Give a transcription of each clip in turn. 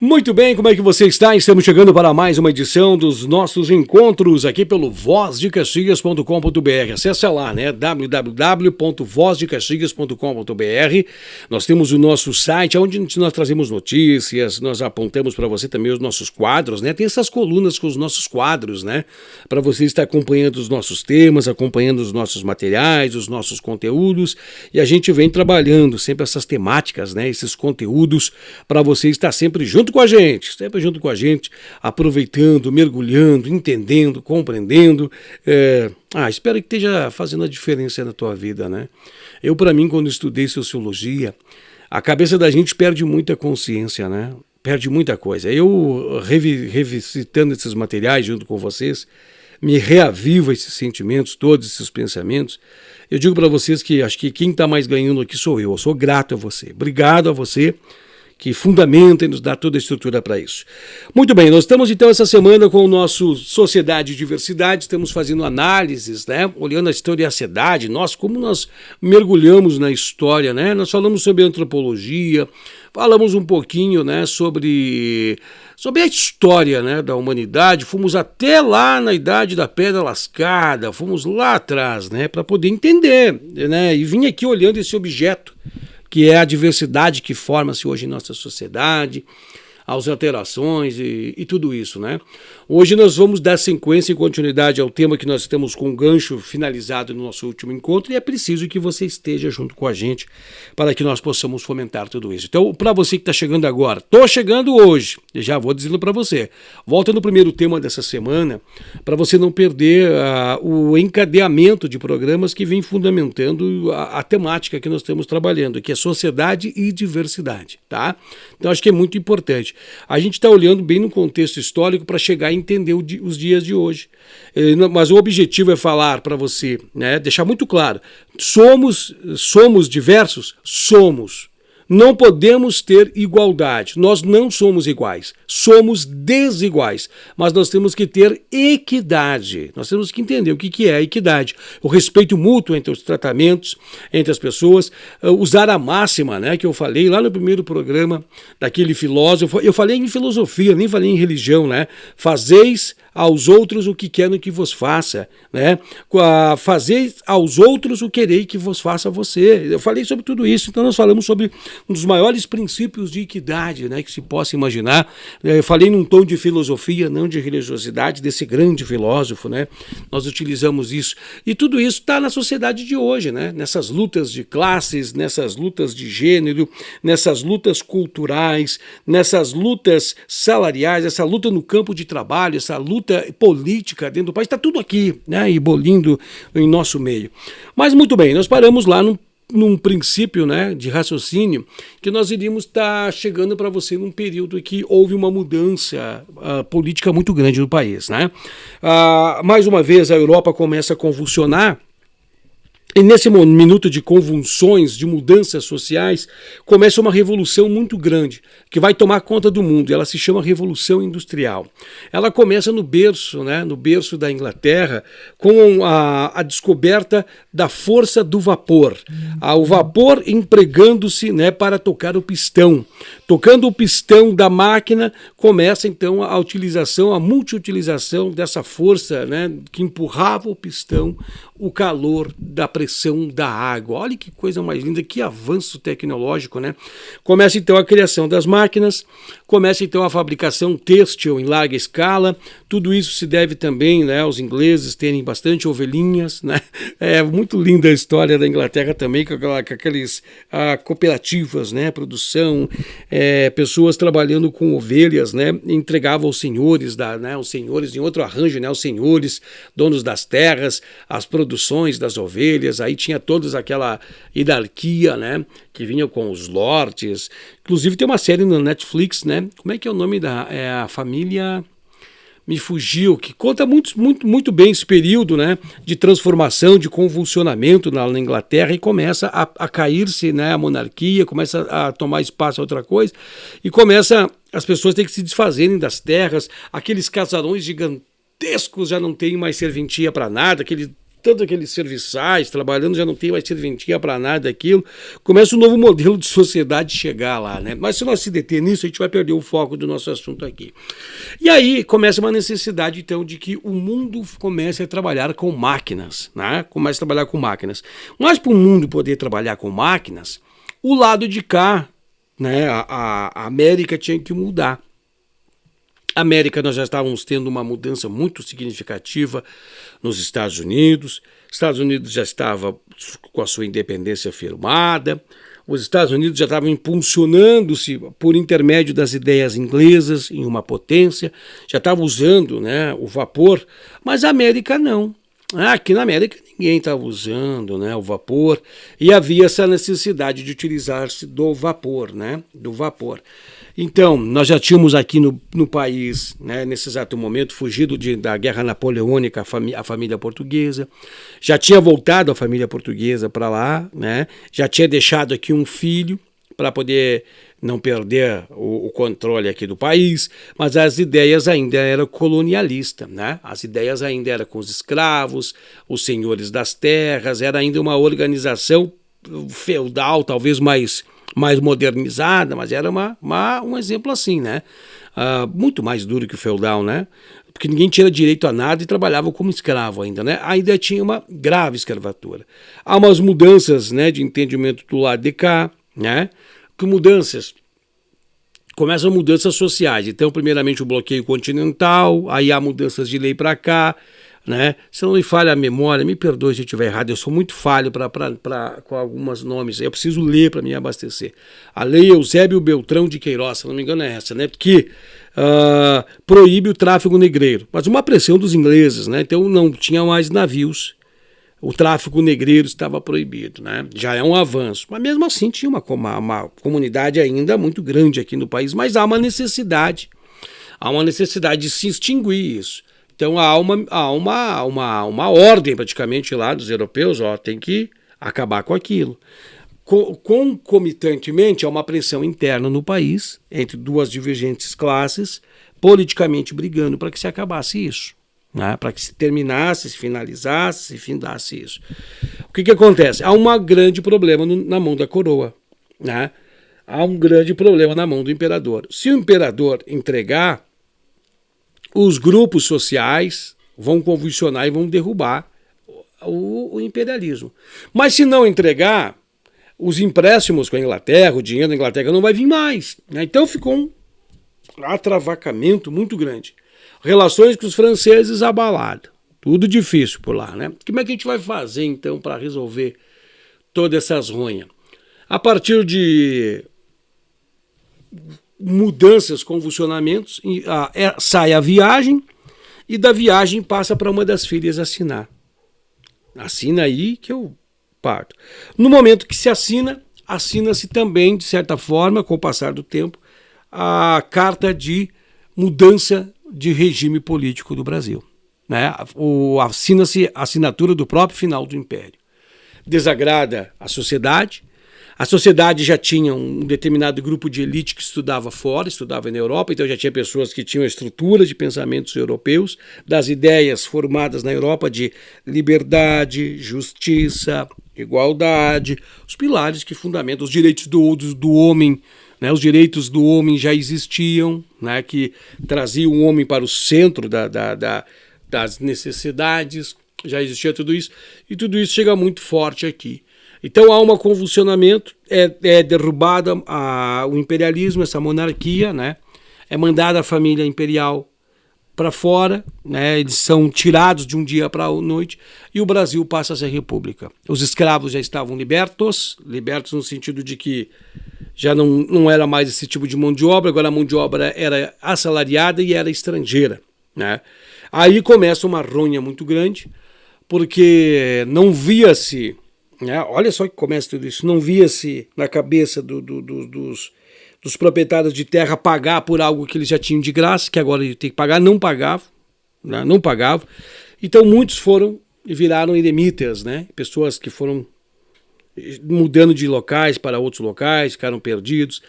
Muito bem, como é que você está? Estamos chegando para mais uma edição dos nossos encontros aqui pelo vozdecaxias.com.br. Acesse lá, né? www.vozdecaxias.com.br. Nós temos o nosso site, onde nós trazemos notícias, nós apontamos para você também os nossos quadros, né? Tem essas colunas com os nossos quadros, né? Para você estar acompanhando os nossos temas, acompanhando os nossos materiais, os nossos conteúdos. E a gente vem trabalhando sempre essas temáticas, né? Esses conteúdos para você estar sempre junto com a gente, aproveitando, mergulhando, entendendo, compreendendo. Espero que esteja fazendo a diferença na tua vida, né? Eu, para mim, quando estudei sociologia, a cabeça da gente perde muita consciência, né? Perde muita coisa. Eu, revisitando esses materiais junto com vocês, me reaviva esses sentimentos, todos esses pensamentos. Eu digo para vocês que acho que quem está mais ganhando aqui sou eu. Eu sou grato a você. Obrigado a você que fundamenta e nos dá toda a estrutura para isso. Muito bem, nós estamos então essa semana com o nosso Sociedade e Diversidade, estamos fazendo análises, né, olhando a historicidade, como nós mergulhamos na história, né, nós falamos sobre antropologia, falamos um pouquinho, né, sobre a história, né, da humanidade, fomos até lá na Idade da Pedra Lascada, fomos lá atrás, né, para poder entender, né, e vim aqui olhando esse objeto, que é a diversidade que forma-se hoje em nossa sociedade, as alterações e tudo isso, né? Hoje nós vamos dar sequência e continuidade ao tema que nós temos com um gancho finalizado no nosso último encontro, e é preciso que você esteja junto com a gente para que nós possamos fomentar tudo isso. Então, para você que está chegando agora, estou chegando hoje, e já vou dizendo para você, volta no primeiro tema dessa semana, para você não perder o encadeamento de programas que vem fundamentando a temática que nós estamos trabalhando, que é sociedade e diversidade, tá? Então, acho que é muito importante. A gente está olhando bem no contexto histórico para chegar a entender os dias de hoje. Mas o objetivo é falar para você, né, deixar muito claro, somos diversos? Somos. Não podemos ter igualdade, nós não somos iguais, somos desiguais, mas nós temos que ter equidade, nós temos que entender o que é equidade, o respeito mútuo entre os tratamentos, entre as pessoas, usar a máxima, né, que eu falei lá no primeiro programa daquele filósofo, eu falei em filosofia, nem falei em religião, né, fazeis aos outros o que querem que vos faça, né? Fazeis aos outros o querei que vos faça a você. Eu falei sobre tudo isso, então nós falamos sobre um dos maiores princípios de equidade, né, que se possa imaginar. Eu falei num tom de filosofia, não de religiosidade, desse grande filósofo, né? Nós utilizamos isso. E tudo isso está na sociedade de hoje, né? Nessas lutas de classes, nessas lutas de gênero, nessas lutas culturais, nessas lutas salariais, essa luta no campo de trabalho, essa luta política dentro do país, está tudo aqui, né, e bolindo em nosso meio. Mas muito bem, nós paramos lá num princípio, né, de raciocínio, que nós iríamos estar chegando para você num período que houve uma mudança política muito grande no país, né? Mais uma vez a Europa começa a convulsionar. E nesse minuto de convulsões, de mudanças sociais, começa uma revolução muito grande, que vai tomar conta do mundo. Ela se chama Revolução Industrial. Ela começa no berço, né, no berço da Inglaterra, com a descoberta da força do vapor. O vapor empregando-se, né, para tocar o pistão. Tocando o pistão da máquina, começa então a utilização, a multiutilização dessa força, né, que empurrava o pistão, o calor da pressão da água. Olha que coisa mais linda, que avanço tecnológico, né? Começa então a criação das máquinas, começa então a fabricação têxtil em larga escala. Tudo isso se deve também, né, aos ingleses terem bastante ovelhinhas, né? É muito linda a história da Inglaterra também, com aqueles cooperativas, né, produção, pessoas trabalhando com ovelhas, né, entregavam aos senhores, os senhores em outro arranjo, né, os senhores, donos das terras, as produções das ovelhas, aí tinha toda aquela hierarquia, né, que vinha com os lords. Inclusive tem uma série na Netflix, né, como é que é o nome a família... Me fugiu, que conta muito bem esse período, né, de transformação, de convulsionamento na Inglaterra, e começa a cair-se, né, a monarquia, começa a tomar espaço a outra coisa, e começa as pessoas têm que se desfazerem das terras, aqueles casarões gigantescos já não tem mais serventia para nada, aquele tanto aqueles serviçais trabalhando, já não tem mais serventia para nada daquilo. Começa um novo modelo de sociedade chegar lá, né? Mas se nós se deter nisso, a gente vai perder o foco do nosso assunto aqui. E aí começa uma necessidade, então, de que o mundo comece a trabalhar com máquinas, né? Comece a trabalhar com máquinas. Mas para o mundo poder trabalhar com máquinas, o lado de cá, né? A América tinha que mudar. América, nós já estávamos tendo uma mudança muito significativa nos Estados Unidos. Estados Unidos já estava com a sua independência firmada. Os Estados Unidos já estavam impulsionando-se por intermédio das ideias inglesas em uma potência, já estava usando, né, o vapor, mas a América não. Aqui na América ninguém estava usando, né, o vapor, e havia essa necessidade de utilizar-se do vapor, né, do vapor. Então, nós já tínhamos aqui no país, né, nesse exato momento, fugido da Guerra Napoleônica a família portuguesa, já tinha voltado a família portuguesa para lá, né, já tinha deixado aqui um filho para poder não perder o controle aqui do país, mas as ideias ainda eram colonialistas, né? As ideias ainda eram com os escravos, os senhores das terras, era ainda uma organização feudal, talvez mais modernizada, mas era um exemplo assim, né? Muito mais duro que o feudal, né? Porque ninguém tinha direito a nada e trabalhava como escravo ainda, né? Ainda tinha uma grave escravatura. Há umas mudanças, né, de entendimento do lado de cá, né? Que mudanças? Começam mudanças sociais. Então, primeiramente, o bloqueio continental, aí há mudanças de lei para cá, né? Se não me falha a memória, me perdoe se eu estiver errado, eu sou muito falho com alguns nomes, eu preciso ler para me abastecer. A lei Eusébio Beltrão de Queiroz, se não me engano é essa, né? Porque proíbe o tráfego negreiro, mas uma pressão dos ingleses, né? Então não tinha mais navios, o tráfico negreiro estava proibido, né? Já é um avanço, mas mesmo assim tinha uma comunidade ainda muito grande aqui no país, mas há uma necessidade de se extinguir isso. Então há uma ordem praticamente lá dos europeus, tem que acabar com aquilo. Concomitantemente, há uma pressão interna no país, entre duas divergentes classes, politicamente brigando para que se acabasse isso, né? Para que se terminasse, se finalizasse, se findasse isso. O que acontece? Há um grande problema na mão da coroa, né? Há um grande problema na mão do imperador. Se o imperador entregar, os grupos sociais vão convulsionar e vão derrubar o imperialismo. Mas se não entregar, os empréstimos com a Inglaterra, o dinheiro da Inglaterra não vai vir mais, né? Então ficou um atravacamento muito grande. Relações com os franceses abaladas. Tudo difícil por lá, né? Como é que a gente vai fazer, então, para resolver todas essas ronhas? A partir de mudanças, convulsionamentos, sai a viagem e da viagem passa para uma das filhas assinar. Assina aí que eu parto. No momento que se assina-se também, de certa forma, com o passar do tempo, a carta de mudança de regime político do Brasil, né? Assina-se a assinatura do próprio final do Império. Desagrada a sociedade já tinha um determinado grupo de elite que estudava fora, estudava na Europa, então já tinha pessoas que tinham estrutura de pensamentos europeus, das ideias formadas na Europa de liberdade, justiça, igualdade, os pilares que fundamentam os direitos do homem, né? Os direitos do homem já existiam, né? Que traziam o homem para o centro das necessidades, já existia tudo isso, e tudo isso chega muito forte aqui. Então há um convulsionamento, é derrubada o imperialismo, essa monarquia, né? É mandada a família imperial para fora, né? Eles são tirados de um dia para a noite e o Brasil passa a ser república. Os escravos já estavam libertos no sentido de que já não era mais esse tipo de mão de obra, agora a mão de obra era assalariada e era estrangeira, né? Aí começa uma ronha muito grande, porque não via-se, né? Olha só que começa tudo isso, não via-se na cabeça dos proprietários de terra pagar por algo que eles já tinham de graça, que agora tem que pagar, não pagavam, né? Não pagavam. Então muitos foram e viraram eremitas, né? Pessoas que foram mudando de locais para outros locais, ficaram perdidos,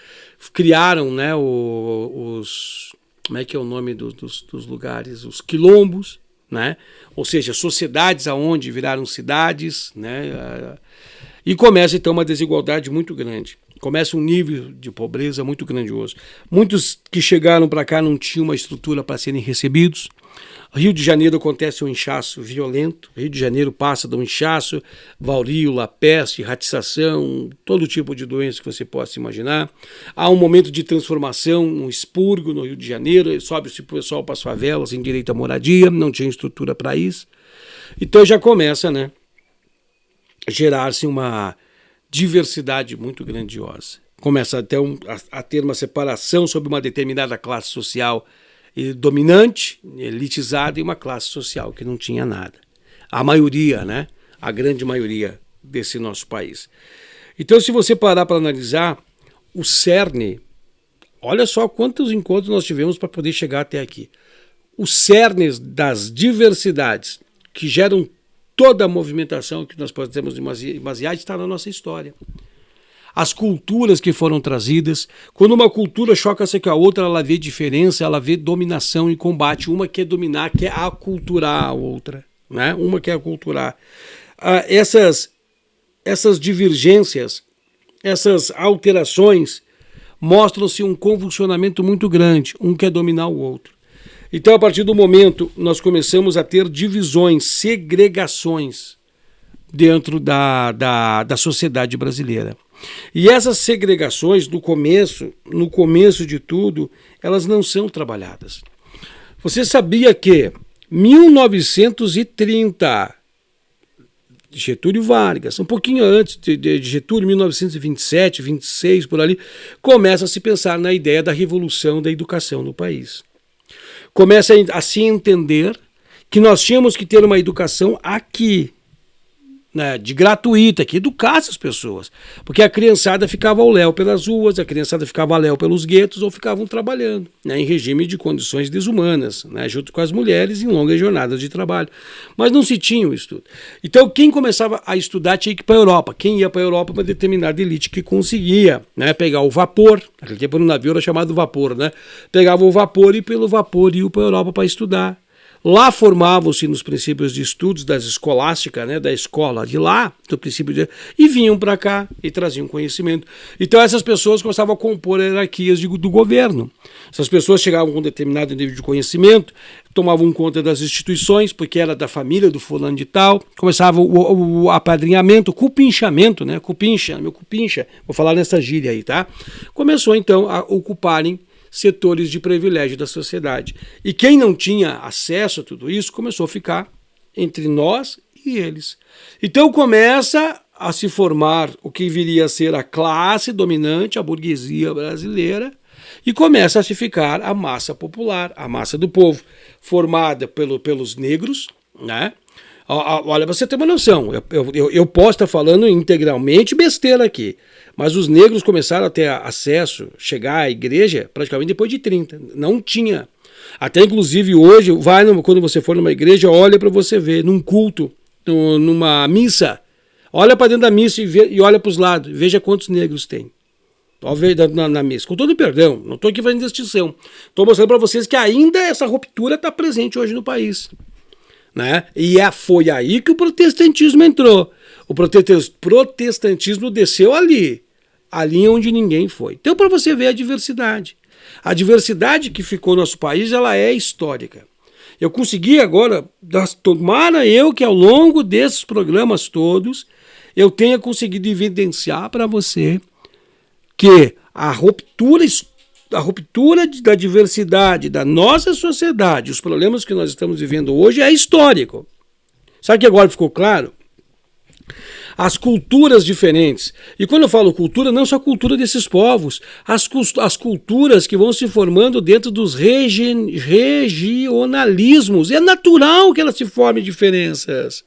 criaram, né, como é que é o nome dos lugares? Os quilombos, né? Ou seja, sociedades aonde viraram cidades, né? E começa então uma desigualdade muito grande. Começa um nível de pobreza muito grandioso. Muitos que chegaram para cá não tinham uma estrutura para serem recebidos. Rio de Janeiro acontece um inchaço violento. Rio de Janeiro passa de um inchaço, varíola, peste, ratização, todo tipo de doença que você possa imaginar. Há um momento de transformação, um expurgo no Rio de Janeiro, sobe-se o pessoal para as favelas sem direito à moradia, não tinha estrutura para isso. Então já começa, né, a gerar-se uma diversidade muito grandiosa. Começa até a ter uma separação sobre uma determinada classe social dominante, elitizada, e uma classe social que não tinha nada. A maioria, né? A grande maioria desse nosso país. Então, se você parar para analisar, o cerne, olha só quantos encontros nós tivemos para poder chegar até aqui. Os cernes das diversidades que geram toda a movimentação que nós podemos basear está na nossa história. As culturas que foram trazidas, quando uma cultura choca-se com a outra, ela vê diferença, ela vê dominação e combate. Uma quer dominar, quer aculturar a outra, né? Uma quer aculturar. Essas divergências, essas alterações, mostram-se um convulsionamento muito grande. Um quer dominar o outro. Então, a partir do momento, nós começamos a ter divisões, segregações dentro da sociedade brasileira. E essas segregações, no começo de tudo, elas não são trabalhadas. Você sabia que 1930, Getúlio Vargas, um pouquinho antes de Getúlio, 1927, 26, por ali, começa a se pensar na ideia da revolução da educação no país. Começa a se entender que nós tínhamos que ter uma educação aqui, né, de gratuita, que educasse as pessoas. Porque a criançada ficava ao léu pelas ruas, a criançada ficava ao léu pelos guetos ou ficavam trabalhando, né, em regime de condições desumanas, né, junto com as mulheres em longas jornadas de trabalho. Mas não se tinha o estudo. Então quem começava a estudar tinha que ir para a Europa. Quem ia para a Europa, uma determinada elite que conseguia, né, pegar o vapor, naquele tempo no navio era chamado vapor, né, pegava o vapor e pelo vapor ia para a Europa para estudar. Lá formavam-se nos princípios de estudos das escolásticas, né, da escola de lá, do princípio de, e vinham para cá e traziam conhecimento. Então essas pessoas começavam a compor hierarquias do governo. Essas pessoas chegavam com um determinado nível de conhecimento, tomavam conta das instituições, porque era da família do fulano de tal, começava o apadrinhamento, o cupinchamento, né, meu cupincha, vou falar nessa gíria aí, tá? Começou então a ocuparem setores de privilégio da sociedade. E quem não tinha acesso a tudo isso começou a ficar entre nós e eles. Então começa a se formar o que viria a ser a classe dominante, a burguesia brasileira, e começa a se ficar a massa popular, a massa do povo, formada pelos negros, né? Olha, você tem uma noção, eu posso estar falando integralmente besteira aqui, mas os negros começaram a ter acesso, chegar à igreja praticamente depois de 30, não tinha. Até inclusive hoje, quando você for numa igreja, olha para você ver, num culto, numa missa, olha para dentro da missa e olha para os lados, veja quantos negros tem. Na missa, com todo perdão, não estou aqui fazendo distinção, estou mostrando para vocês que ainda essa ruptura está presente hoje no país. Né? E foi aí que o protestantismo entrou. O protestantismo desceu ali onde ninguém foi. Então, para você ver a diversidade que ficou no nosso país, ela é histórica. Eu consegui agora, tomara eu que ao longo desses programas todos, eu tenha conseguido evidenciar para você que a ruptura da diversidade da nossa sociedade, os problemas que nós estamos vivendo hoje é histórico. Sabe que agora ficou claro? As culturas diferentes. E quando eu falo cultura, não só a cultura desses povos, as culturas que vão se formando dentro dos regionalismos. É natural que elas se formem diferenças.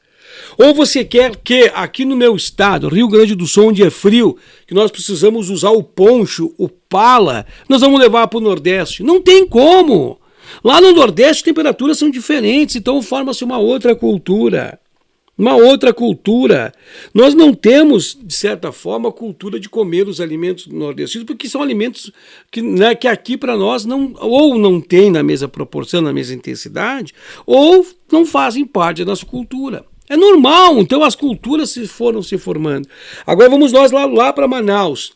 Ou você quer que aqui no meu estado, Rio Grande do Sul, onde é frio, que nós precisamos usar o poncho, o pala, nós vamos levar para o Nordeste? Não tem como. Lá no Nordeste as temperaturas são diferentes, então forma-se uma outra cultura. uma outra cultura. Nós não temos, de certa forma, a cultura de comer os alimentos nordestinos, porque são alimentos que, né, que aqui para nós não, ou não tem na mesma proporção, na mesma intensidade, ou não fazem parte da nossa cultura. É normal, então as culturas foram se formando. Agora vamos nós lá para Manaus.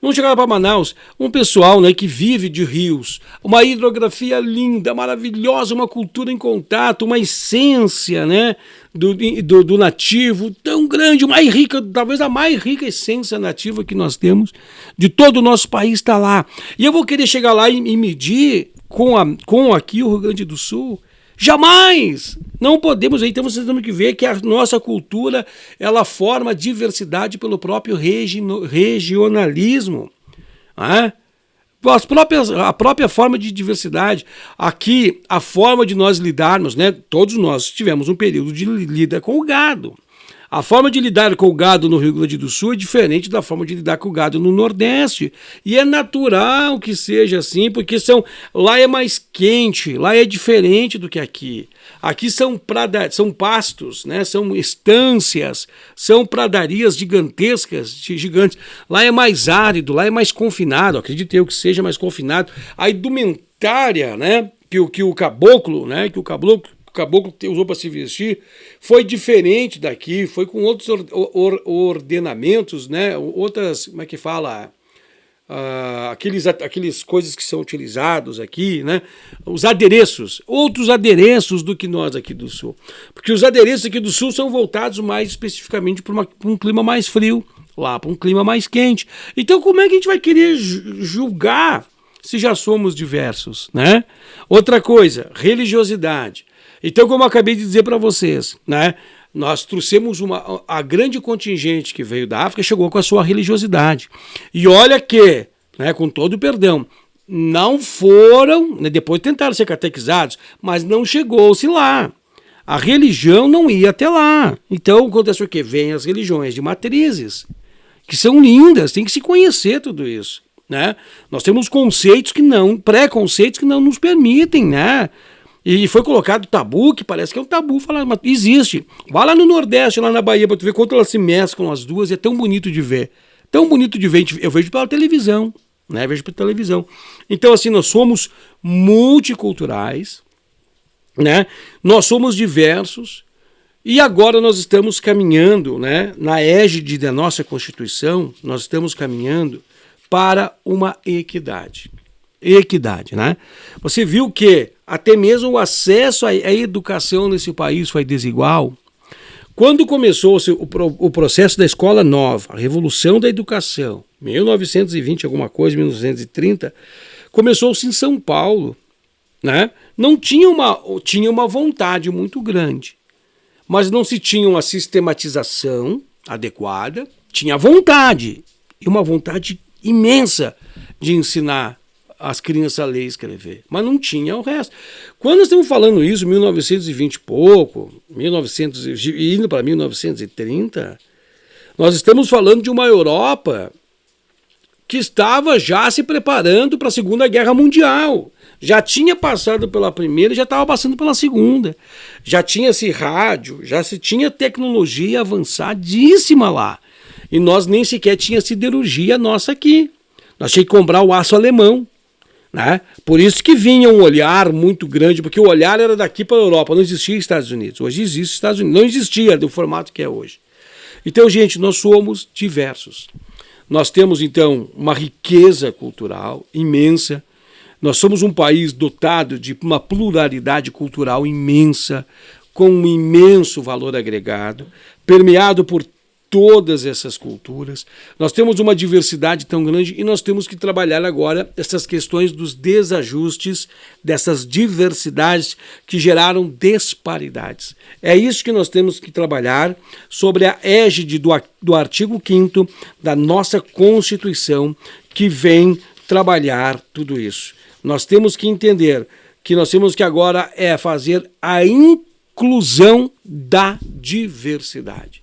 Vamos chegar lá para Manaus, um pessoal, né, que vive de rios, uma hidrografia linda, maravilhosa, uma cultura em contato, uma essência, né, do nativo tão grande, mais rica, talvez a mais rica essência nativa que nós temos de todo o nosso país está lá. E eu vou querer chegar lá e medir com aqui o Rio Grande do Sul. Jamais! Não podemos, então vocês temos que ver que a nossa cultura, ela forma diversidade pelo próprio regionalismo. Né? A própria forma de diversidade. Aqui, a forma de nós lidarmos, né? Todos nós tivemos um período de lida com o gado. A forma de lidar com o gado no Rio Grande do Sul é diferente da forma de lidar com o gado no Nordeste. E é natural que seja assim, porque lá é mais quente, lá é diferente do que aqui. Aqui são pastos, né? São estâncias, são pradarias gigantes. Lá é mais árido, lá é mais confinado, acredito eu que seja mais confinado. A indumentária, né? Que o caboclo usou para se vestir, foi diferente daqui, foi com outros ordenamentos, né? Outras, como é que fala? Aqueles coisas que são utilizados aqui, né? Os adereços, outros adereços do que nós aqui do Sul. Porque os adereços aqui do Sul são voltados mais especificamente para um clima mais frio, lá para um clima mais quente. Então como é que a gente vai querer julgar se já somos diversos, né? Outra coisa, religiosidade. Então, como eu acabei de dizer para vocês, né, nós trouxemos a grande contingente que veio da África, chegou com a sua religiosidade. E olha que, né, com todo o perdão, não foram, né, depois tentaram ser catequizados, mas não chegou-se lá. A religião não ia até lá. Então, acontece o quê? Vêm as religiões de matrizes, que são lindas, tem que se conhecer tudo isso, né? Nós temos preconceitos que não nos permitem, né? E foi colocado tabu, que parece que é um tabu falar, mas existe. Vai lá no Nordeste, lá na Bahia, para tu ver quanto elas se mesclam as duas, e é tão bonito de ver. Tão bonito de ver, eu vejo pela televisão, né? Vejo pela televisão. Então, assim, nós somos multiculturais, né? Nós somos diversos, e agora nós estamos caminhando, né? Na égide da nossa Constituição, nós estamos caminhando para uma equidade. Equidade, né? Você viu que até mesmo o acesso à educação nesse país foi desigual. Quando começou o processo da escola nova, a revolução da educação, 1920 alguma coisa, 1930, começou-se em São Paulo, né? Não tinha uma vontade muito grande, mas não se tinha uma sistematização adequada, tinha vontade, e uma vontade imensa de ensinar as crianças a ler e escrever, mas não tinha o resto. Quando nós estamos falando isso, 1920 e pouco, indo para 1930, nós estamos falando de uma Europa que estava já se preparando para a Segunda Guerra Mundial. Já tinha passado pela Primeira e já estava passando pela Segunda. Já tinha-se rádio, já se tinha tecnologia avançadíssima lá. E nós nem sequer tinha siderurgia nossa aqui. Nós tínhamos que comprar o aço alemão. Né? Por isso que vinha um olhar muito grande, porque o olhar era daqui para a Europa, não existia Estados Unidos. Hoje existe Estados Unidos, não existia do formato que é hoje. Então, gente, nós somos diversos. Nós temos, então, uma riqueza cultural imensa. Nós somos um país dotado de uma pluralidade cultural imensa, com um imenso valor agregado, permeado por todas essas culturas. Nós temos uma diversidade tão grande e nós temos que trabalhar agora essas questões dos desajustes, dessas diversidades que geraram disparidades. É isso que nós temos que trabalhar sobre a égide do artigo 5º da nossa Constituição, que vem trabalhar tudo isso. Nós temos que entender que nós temos que agora fazer a inclusão da diversidade.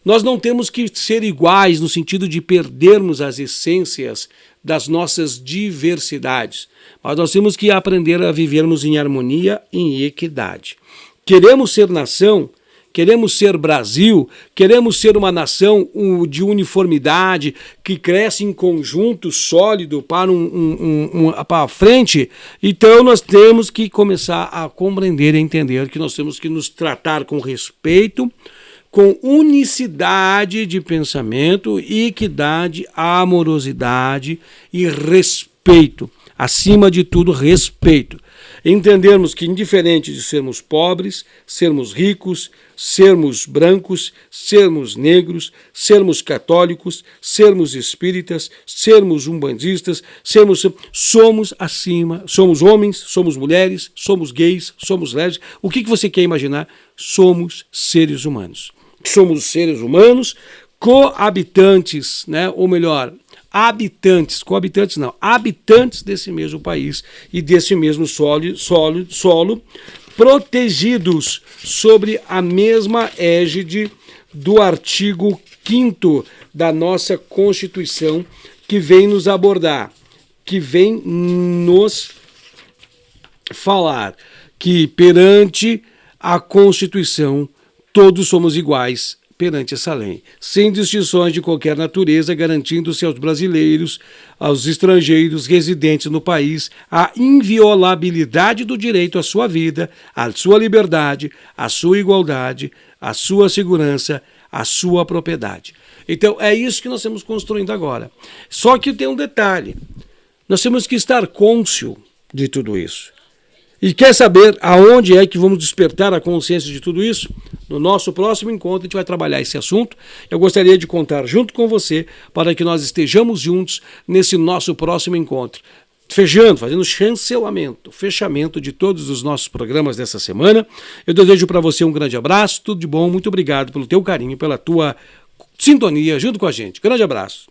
Nós não temos que ser iguais no sentido de perdermos as essências das nossas diversidades, mas nós temos que aprender a vivermos em harmonia e em equidade. Queremos ser nação, queremos ser Brasil, queremos ser uma nação de uniformidade, que cresce em conjunto sólido para frente, então nós temos que começar a compreender e entender que nós temos que nos tratar com respeito, com unicidade de pensamento, equidade, amorosidade e respeito. Acima de tudo, respeito. Entendermos que, indiferente de sermos pobres, sermos ricos, sermos brancos, sermos negros, sermos católicos, sermos espíritas, sermos umbandistas, somos acima, somos homens, somos mulheres, somos gays, somos lésbicas. O que você quer imaginar? Somos seres humanos. Somos seres humanos coabitantes, né? Ou melhor, habitantes desse mesmo país e desse mesmo solo, protegidos sobre a mesma égide do artigo 5º da nossa Constituição, que vem nos abordar, que vem nos falar que perante a Constituição todos somos iguais perante essa lei, sem distinções de qualquer natureza, garantindo-se aos brasileiros, aos estrangeiros residentes no país, a inviolabilidade do direito à sua vida, à sua liberdade, à sua igualdade, à sua segurança, à sua propriedade. Então, é isso que nós estamos construindo agora. Só que tem um detalhe, nós temos que estar cônscio de tudo isso. E quer saber aonde é que vamos despertar a consciência de tudo isso? No nosso próximo encontro a gente vai trabalhar esse assunto. Eu gostaria de contar junto com você para que nós estejamos juntos nesse nosso próximo encontro. Fazendo fechamento de todos os nossos programas dessa semana. Eu desejo para você um grande abraço, tudo de bom, muito obrigado pelo teu carinho, pela tua sintonia junto com a gente. Grande abraço.